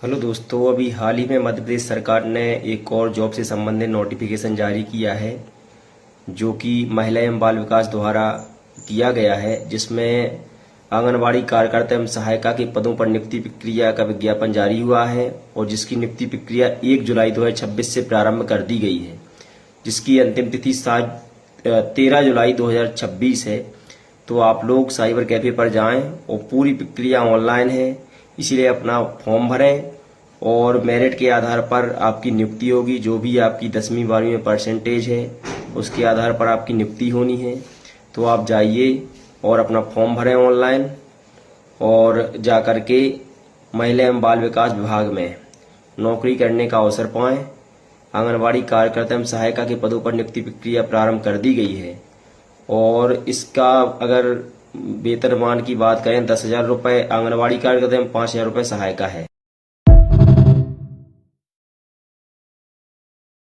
Hello दोस्तों, अभी हाल ही में मध्य प्रदेश सरकार ने एक और जॉब से संबंधित नोटिफिकेशन जारी किया है जो कि महिला एवं बाल विकास द्वारा किया गया है, जिसमें आंगनबाड़ी कार्यकर्ता एवं सहायिका के पदों पर नियुक्ति प्रक्रिया का विज्ञापन जारी हुआ है और जिसकी नियुक्ति प्रक्रिया 1 जुलाई 2026 से प्रारंभ कर दी गई है, जिसकी अंतिम तिथि 13 जुलाई 2026 है। तो आप लोग साइबर कैफे पर जाएं और पूरी प्रक्रिया ऑनलाइन है, इसीलिए अपना फॉर्म भरें और मेरिट के आधार पर आपकी नियुक्ति होगी। जो भी आपकी 10वीं 12वीं में परसेंटेज है उसके आधार पर आपकी नियुक्ति होनी है। तो आप जाइए और अपना फॉर्म भरें ऑनलाइन और जाकर के महिला एवं बाल विकास विभाग में नौकरी करने का अवसर पाएं। आंगनबाड़ी कार्यकर्ता एवं सहायिका के पदों पर नियुक्ति प्रक्रिया प्रारंभ कर दी गई है और इसका अगर वेतनमान की बात करें 10,000 रुपये आंगनबाड़ी कार्यकर्ता एवं 5,000 रुपये सहायिका है।